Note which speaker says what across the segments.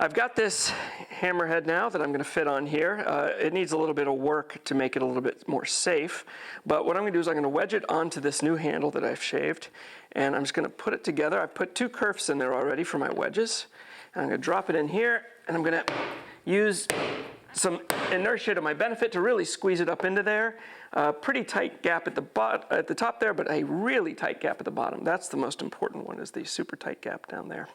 Speaker 1: I've got this hammerhead now that I'm going to fit on here. It needs a little bit of work to make it a little bit more safe, but what I'm going to do is I'm going to wedge it onto this new handle that I've shaved, and I'm just going to put it together. I've put 2 kerfs in there already for my wedges. And I'm going to drop it in here, and I'm going to use some inertia to my benefit to really squeeze it up into there. Pretty tight gap at the top there, but a really tight gap at the bottom. That's the most important one, is the super tight gap down there.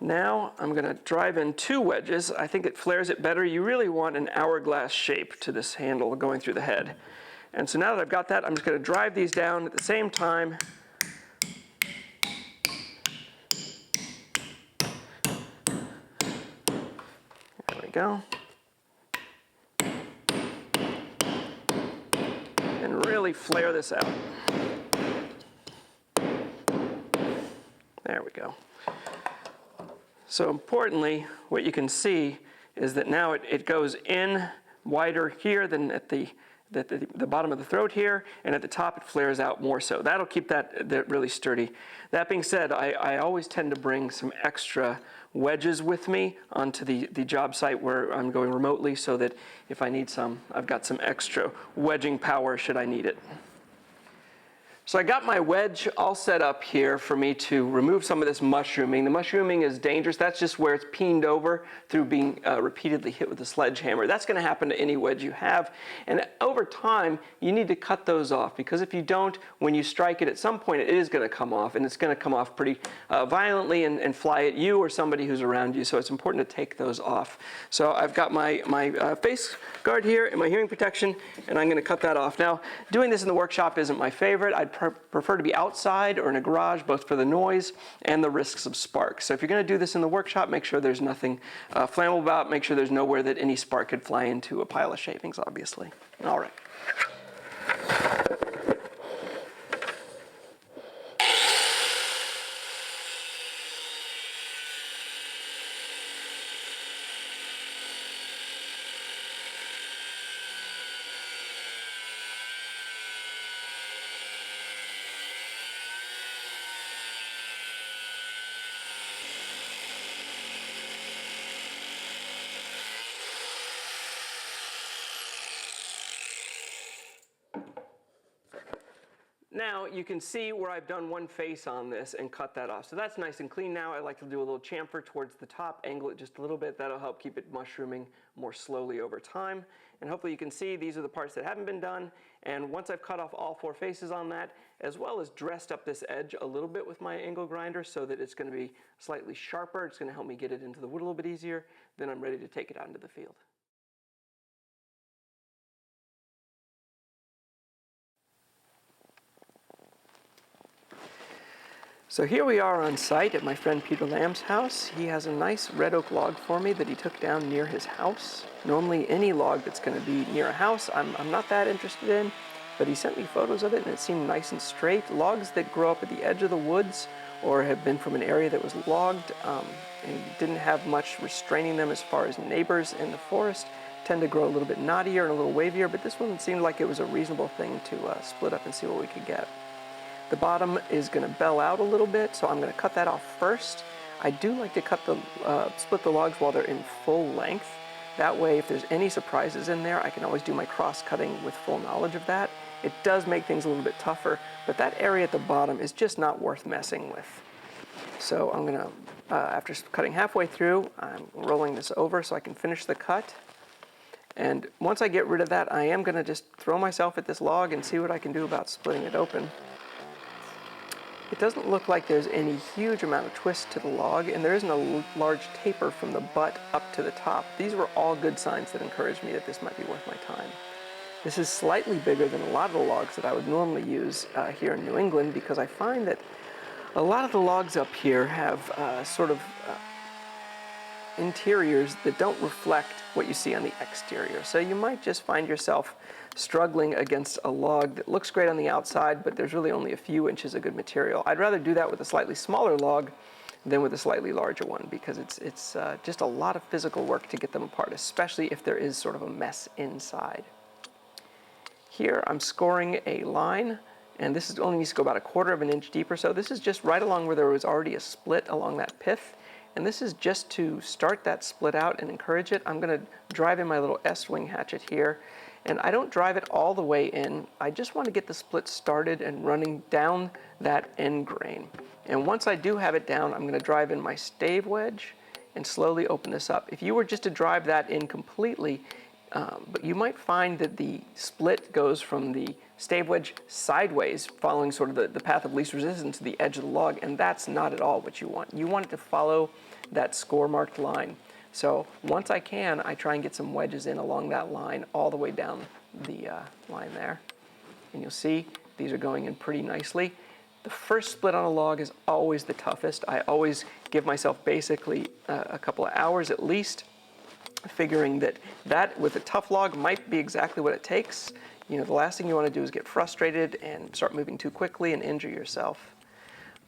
Speaker 1: Now I'm going to drive in 2 wedges. I think it flares it better. You really want an hourglass shape to this handle going through the head. And so now that I've got that, I'm just going to drive these down at the same time. There we go. And really flare this out. There we go. So importantly, what you can see is that now it goes in wider here than at the bottom of the throat here, and at the top it flares out more so. That'll keep that really sturdy. That being said, I always tend to bring some extra wedges with me onto the job site where I'm going remotely, so that if I need some, I've got some extra wedging power should I need it. So I got my wedge all set up here for me to remove some of this mushrooming. The mushrooming is dangerous. That's just where it's peened over through being repeatedly hit with a sledgehammer. That's going to happen to any wedge you have. And over time, you need to cut those off, because if you don't, when you strike it, at some point it is going to come off, and it's going to come off pretty violently and fly at you or somebody who's around you. So it's important to take those off. So I've got my face guard here and my hearing protection, and I'm going to cut that off. Now, doing this in the workshop isn't my favorite. I'd prefer to be outside or in a garage, both for the noise and the risks of sparks. So if you're going to do this in the workshop, make sure there's nothing flammable about. Make sure there's nowhere that any spark could fly into a pile of shavings, obviously. All right. Now you can see where I've done one face on this and cut that off. So that's nice and clean now. I like to do a little chamfer towards the top, angle it just a little bit. That'll help keep it mushrooming more slowly over time. And hopefully you can see these are the parts that haven't been done. And once I've cut off all 4 faces on that, as well as dressed up this edge a little bit with my angle grinder so that it's going to be slightly sharper, it's going to help me get it into the wood a little bit easier, then I'm ready to take it out into the field. So here we are on site at my friend Peter Lamb's house. He has a nice red oak log for me that he took down near his house. Normally any log that's going to be near a house I'm not that interested in, but he sent me photos of it and it seemed nice and straight. Logs that grow up at the edge of the woods or have been from an area that was logged and didn't have much restraining them as far as neighbors in the forest tend to grow a little bit knottier and a little wavier, but this one seemed like it was a reasonable thing to split up and see what we could get. The bottom is going to bell out a little bit, so I'm going to cut that off first. I do like to split the logs while they're in full length. That way, if there's any surprises in there, I can always do my cross-cutting with full knowledge of that. It does make things a little bit tougher, but that area at the bottom is just not worth messing with. So I'm going to, after cutting halfway through, I'm rolling this over so I can finish the cut. And once I get rid of that, I am going to just throw myself at this log and see what I can do about splitting it open. It doesn't look like there's any huge amount of twist to the log, and there isn't a large taper from the butt up to the top. These were all good signs that encouraged me that this might be worth my time. This is slightly bigger than a lot of the logs that I would normally use here in New England, because I find that a lot of the logs up here have interiors that don't reflect what you see on the exterior. So you might just find yourself struggling against a log that looks great on the outside, but there's really only a few inches of good material. I'd rather do that with a slightly smaller log than with a slightly larger one, because it's just a lot of physical work to get them apart, especially if there is sort of a mess inside. Here I'm scoring a line, and this only needs to go about 1/4 of an inch deep or so. This is just right along where there was already a split along that pith. And this is just to start that split out and encourage it. I'm going to drive in my little S-wing hatchet here. And I don't drive it all the way in. I just want to get the split started and running down that end grain. And once I do have it down, I'm going to drive in my stave wedge and slowly open this up. If you were just to drive that in completely, but you might find that the split goes from the stave wedge sideways, following sort of the path of least resistance to the edge of the log, and that's not at all what you want. You want it to follow that score marked line. So once I can, I try and get some wedges in along that line all the way down the line there. And you'll see these are going in pretty nicely. The first split on a log is always the toughest. I always give myself basically a couple of hours at least, figuring that with a tough log might be exactly what it takes. You know, the last thing you want to do is get frustrated and start moving too quickly and injure yourself.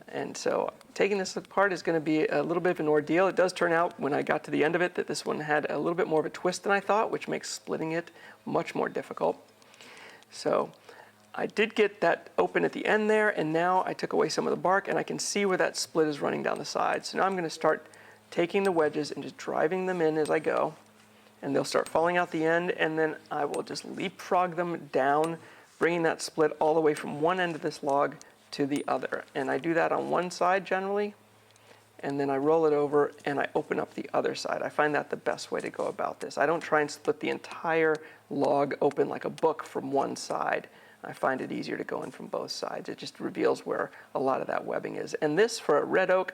Speaker 1: And so taking this apart is going to be a little bit of an ordeal. It does turn out when I got to the end of it that this one had a little bit more of a twist than I thought, which makes splitting it much more difficult. So I did get that open at the end there, and now I took away some of the bark, and I can see where that split is running down the side. So now I'm going to start taking the wedges and just driving them in as I go, and they'll start falling out the end, and then I will just leapfrog them down, bringing that split all the way from one end of this log to the other. And I do that on one side generally, and then I roll it over and I open up the other side. I find that the best way to go about this. I don't try and split the entire log open like a book from one side. I find it easier to go in from both sides. It just reveals where a lot of that webbing is. And this, for a red oak,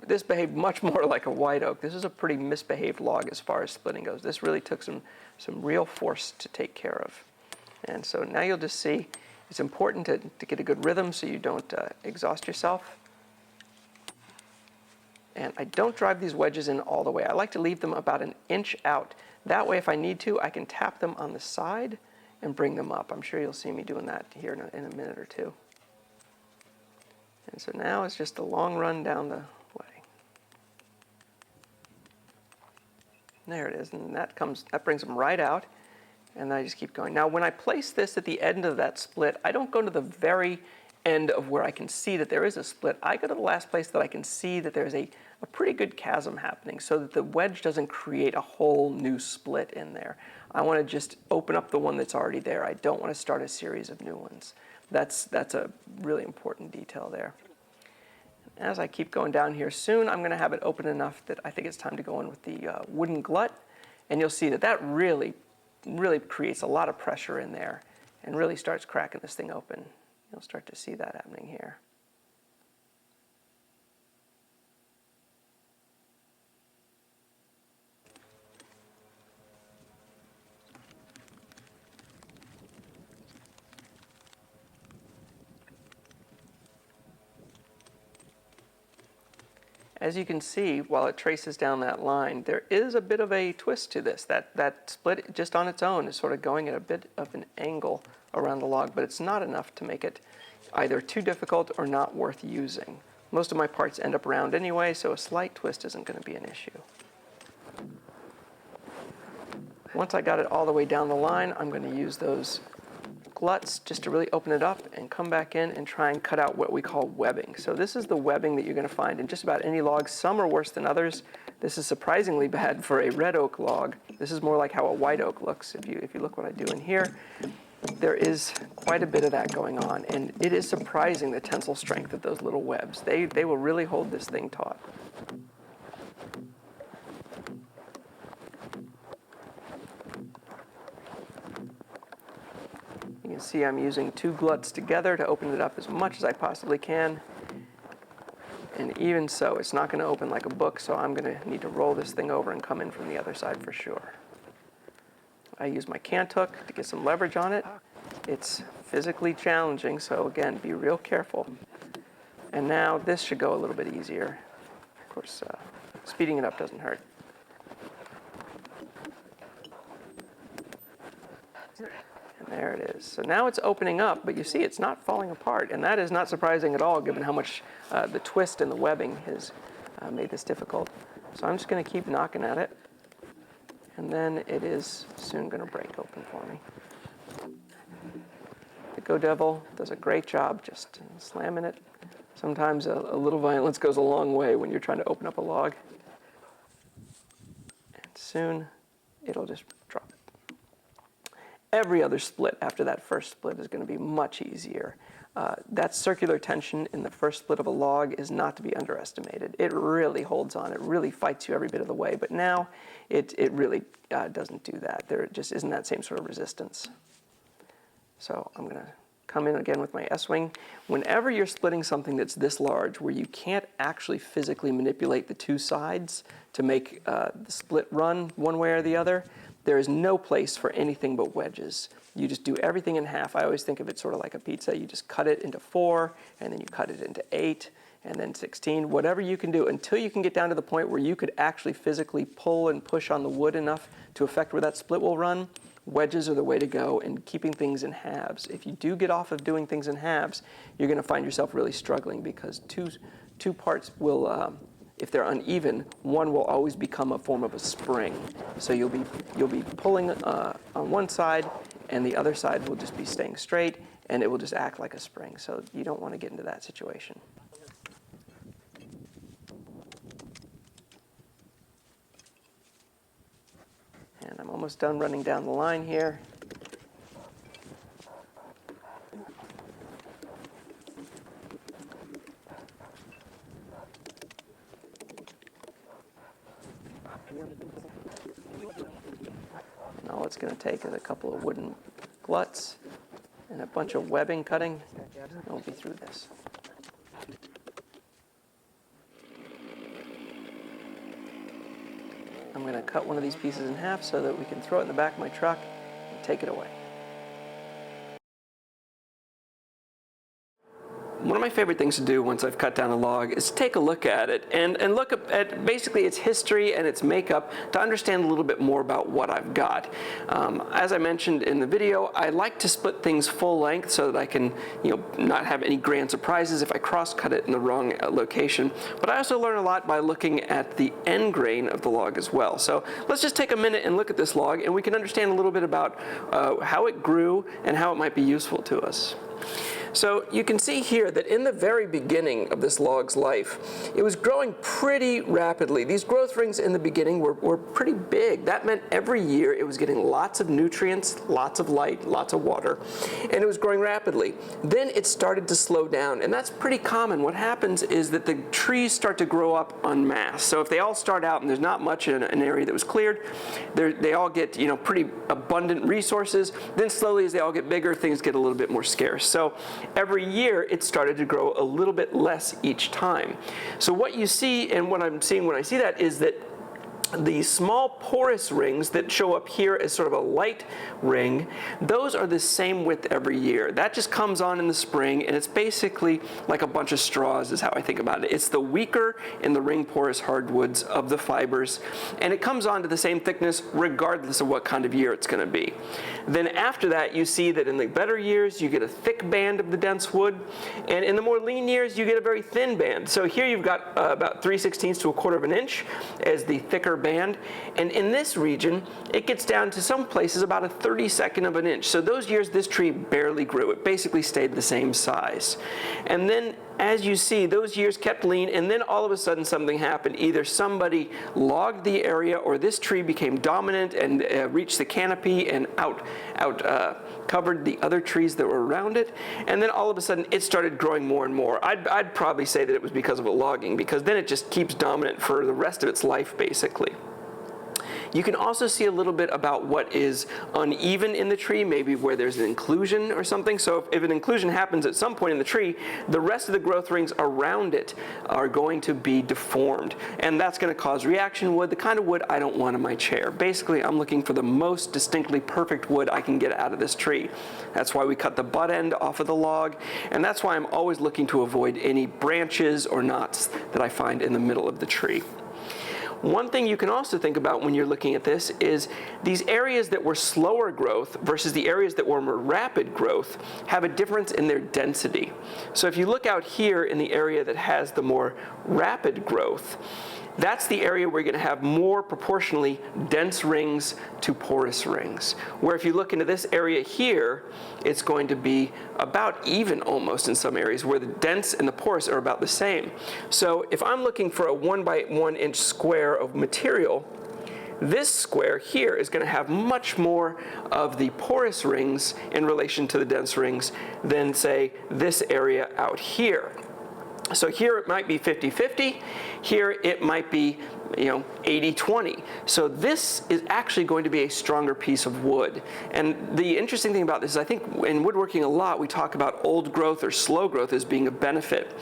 Speaker 1: this behaved much more like a white oak. This is a pretty misbehaved log as far as splitting goes. This really took some real force to take care of. And so now you'll just see it's important to get a good rhythm so you don't exhaust yourself. And I don't drive these wedges in all the way. I like to leave them about an inch out. That way, if I need to, I can tap them on the side and bring them up. I'm sure you'll see me doing that here in a minute or two. And so now it's just a long run down the way. There it is, and that brings them right out. And then I just keep going. Now, when I place this at the end of that split, I don't go to the very end of where I can see that there is a split. I go to the last place that I can see that there's a pretty good chasm happening so that the wedge doesn't create a whole new split in there. I want to just open up the one that's already there. I don't want to start a series of new ones. That's a really important detail there. As I keep going down here, soon I'm going to have it open enough that I think it's time to go in with the wooden glut. And you'll see that really creates a lot of pressure in there and really starts cracking this thing open. You'll start to see that happening here. As you can see, while it traces down that line, there is a bit of a twist to this. That split just on its own is sort of going at a bit of an angle around the log, but it's not enough to make it either too difficult or not worth using. Most of my parts end up round anyway, so a slight twist isn't going to be an issue. Once I got it all the way down the line, I'm going to use those gluts just to really open it up and come back in and try and cut out what we call webbing. So this is the webbing that you're going to find in just about any log. Some are worse than others. This is surprisingly bad for a red oak log. This is more like how a white oak looks. If you look what I do in here, there is quite a bit of that going on, and it is surprising the tensile strength of those little webs. They will really hold this thing taut. You can see I'm using two gluts together to open it up as much as I possibly can. And even so, it's not going to open like a book, so I'm going to need to roll this thing over and come in from the other side for sure. I use my cant hook to get some leverage on it. It's physically challenging, so again, be real careful. And now this should go a little bit easier. Of course, speeding it up doesn't hurt. And there it is. So now it's opening up, but you see it's not falling apart. And that is not surprising at all, given how much the twist and the webbing has made this difficult. So I'm just going to keep knocking at it. And then it is soon going to break open for me. The Go Devil does a great job just slamming it. Sometimes a little violence goes a long way when you're trying to open up a log. soon it'll just drop. Every other split after that first split is going to be much easier. That circular tension in the first split of a log is not to be underestimated. It really holds on. It really fights you every bit of the way. But now it really doesn't do that. There just isn't that same sort of resistance. So I'm going to come in again with my S-wing. Whenever you're splitting something that's this large, where you can't actually physically manipulate the two sides to make the split run one way or the other, there is no place for anything but wedges. You just do everything in half. I always think of it sort of like a pizza. You just cut it into 4, and then you cut it into 8, and then 16, whatever you can do until you can get down to the point where you could actually physically pull and push on the wood enough to affect where that split will run. Wedges are the way to go, and keeping things in halves. If you do get off of doing things in halves, you're going to find yourself really struggling, because two parts will, if they're uneven, one will always become a form of a spring. So you'll be pulling on one side, and the other side will just be staying straight, and it will just act like a spring. So you don't want to get into that situation. And I'm almost done running down the line here. And all it's going to take is a couple of wooden gluts and a bunch of webbing cutting, and we'll be through this. I'm going to cut one of these pieces in half so that we can throw it in the back of my truck and take it away. One of my favorite things to do once I've cut down a log is take a look at it and look at basically its history and its makeup to understand a little bit more about what I've got. As I mentioned in the video, I like to split things full length so that I can, not have any grand surprises if I cross-cut it in the wrong location. But I also learn a lot by looking at the end grain of the log as well. So let's just take a minute and look at this log, and we can understand a little bit about how it grew and how it might be useful to us. So you can see here that in the very beginning of this log's life, it was growing pretty rapidly. These growth rings in the beginning were pretty big. That meant every year it was getting lots of nutrients, lots of light, lots of water, and it was growing rapidly. Then it started to slow down, and that's pretty common. What happens is that the trees start to grow up en masse. So if they all start out and there's not much in an area that was cleared, they all get pretty abundant resources. Then slowly as they all get bigger, things get a little bit more scarce. So every year it started to grow a little bit less each time. So what you see, and what I'm seeing when I see that, is that the small porous rings that show up here as sort of a light ring, those are the same width every year. That just comes on in the spring, and it's basically like a bunch of straws is how I think about it. It's the weaker in the ring porous hardwoods of the fibers, and it comes on to the same thickness regardless of what kind of year it's going to be. Then after that, you see that in the better years you get a thick band of the dense wood, and in the more lean years you get a very thin band. So here you've got about 3/16 to 1/4 of an inch as the thicker band, and in this region it gets down to some places about a 32nd of an inch. So those years this tree barely grew. It basically stayed the same size. And then as you see, those years kept lean, and then all of a sudden something happened. Either somebody logged the area, or this tree became dominant and reached the canopy and covered the other trees that were around it, and then all of a sudden it started growing more and more. I'd probably say that it was because of a logging, because then it just keeps dominant for the rest of its life, basically. You can also see a little bit about what is uneven in the tree, maybe where there's an inclusion or something. So if an inclusion happens at some point in the tree, the rest of the growth rings around it are going to be deformed. And that's going to cause reaction wood, the kind of wood I don't want in my chair. Basically, I'm looking for the most distinctly perfect wood I can get out of this tree. That's why we cut the butt end off of the log, and that's why I'm always looking to avoid any branches or knots that I find in the middle of the tree. One thing you can also think about when you're looking at this is these areas that were slower growth versus the areas that were more rapid growth have a difference in their density. So if you look out here in the area that has the more rapid growth, that's the area where you're going to have more proportionally dense rings to porous rings. Where if you look into this area here, it's going to be about even almost in some areas, where the dense and the porous are about the same. So if I'm looking for a 1 by 1 inch square of material, this square here is going to have much more of the porous rings in relation to the dense rings than, say, this area out here. So here it might be 50-50, here it might be 80-20. So this is actually going to be a stronger piece of wood. And the interesting thing about this is I think in woodworking a lot we talk about old growth or slow growth as being a benefit.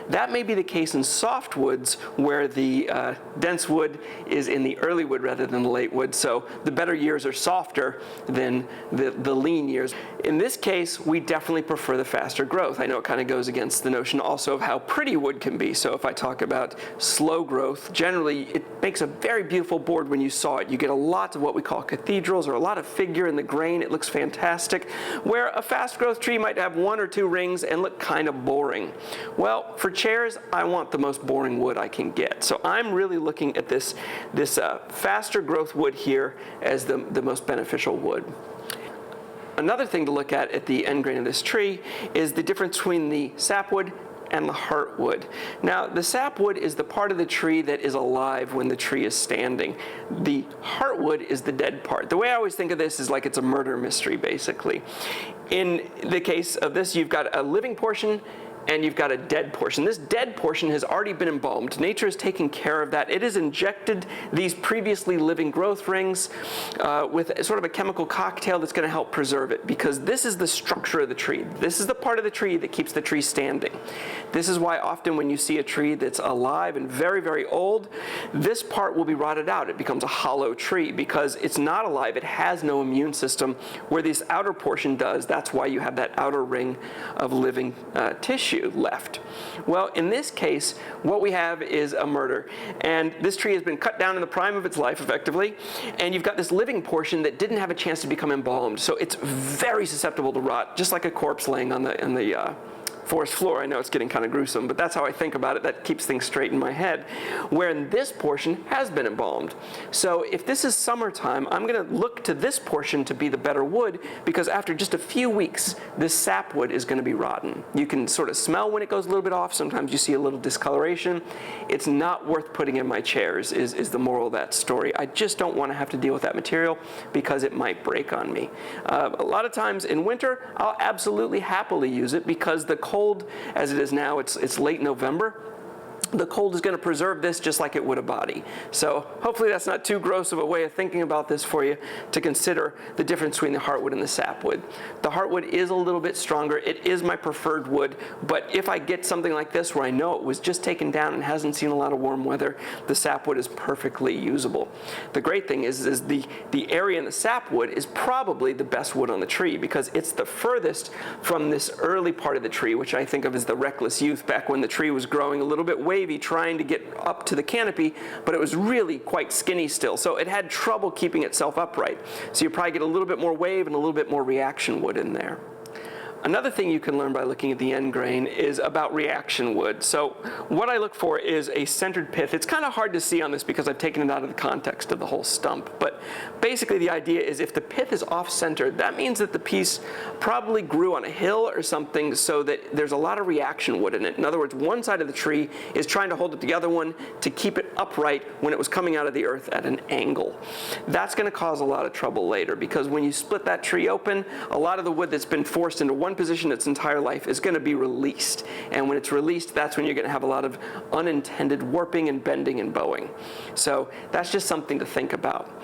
Speaker 1: That may be the case in soft woods where the dense wood is in the early wood rather than the late wood. So the better years are softer than the lean years. In this case, we definitely prefer the faster growth. I know it kind of goes against the notion also of how pretty wood can be. So if I talk about slow growth, generally it makes a very beautiful board when you saw it. You get a lot of what we call cathedrals or a lot of figure in the grain. It looks fantastic. Where a fast growth tree might have 1 or 2 rings and look kind of boring. Well, for chairs, I want the most boring wood I can get. So I'm really looking at this faster growth wood here as the most beneficial wood. Another thing to look at the end grain of this tree is the difference between the sapwood and the heartwood. Now, the sapwood is the part of the tree that is alive when the tree is standing. The heartwood is the dead part. The way I always think of this is like it's a murder mystery, basically. In the case of this, you've got a living portion and you've got a dead portion. This dead portion has already been embalmed. Nature has taken care of that. It has injected these previously living growth rings with sort of a chemical cocktail that's going to help preserve it, because this is the structure of the tree. This is the part of the tree that keeps the tree standing. This is why often when you see a tree that's alive and very, very old, this part will be rotted out. It becomes a hollow tree because it's not alive. It has no immune system, where this outer portion does. That's why you have that outer ring of living tissue left. Well, in this case, what we have is a murder. And this tree has been cut down in the prime of its life, effectively, and you've got this living portion that didn't have a chance to become embalmed. So it's very susceptible to rot, just like a corpse laying on the forest floor. I know it's getting kind of gruesome, but that's how I think about it. That keeps things straight in my head. Wherein this portion has been embalmed. So if this is summertime, I'm going to look to this portion to be the better wood, because after just a few weeks, this sapwood is going to be rotten. You can sort of smell when it goes a little bit off. Sometimes you see a little discoloration. It's not worth putting in my chairs, is the moral of that story. I just don't want to have to deal with that material because it might break on me. A lot of times in winter, I'll absolutely happily use it, because the cold, as it is now, it's late November. The cold is going to preserve this just like it would a body. So hopefully that's not too gross of a way of thinking about this for you, to consider the difference between the heartwood and the sapwood. The heartwood is a little bit stronger. It is my preferred wood, but if I get something like this where I know it was just taken down and hasn't seen a lot of warm weather, the sapwood is perfectly usable. The great thing is the area in the sapwood is probably the best wood on the tree, because it's the furthest from this early part of the tree, which I think of as the reckless youth, back when the tree was growing a little bit wavy, trying to get up to the canopy, but it was really quite skinny still. So it had trouble keeping itself upright. So you probably get a little bit more wave and a little bit more reaction wood in there. Another thing you can learn by looking at the end grain is about reaction wood. So what I look for is a centered pith. It's kind of hard to see on this because I've taken it out of the context of the whole stump, but basically the idea is if the pith is off-centered, that means that the piece probably grew on a hill or something, so that there's a lot of reaction wood in it. In other words, one side of the tree is trying to hold up the other one to keep it upright when it was coming out of the earth at an angle. That's going to cause a lot of trouble later, because when you split that tree open, a lot of the wood that's been forced into one position its entire life is going to be released. And when it's released, that's when you're going to have a lot of unintended warping and bending and bowing. So that's just something to think about.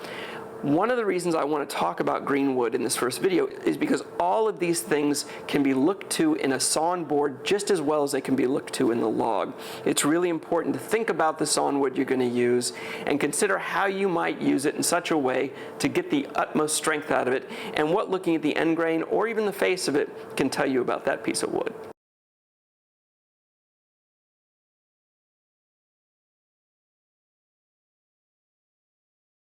Speaker 1: One of the reasons I want to talk about green wood in this first video is because all of these things can be looked to in a sawn board just as well as they can be looked to in the log. It's really important to think about the sawn wood you're going to use and consider how you might use it in such a way to get the utmost strength out of it, and what looking at the end grain or even the face of it can tell you about that piece of wood.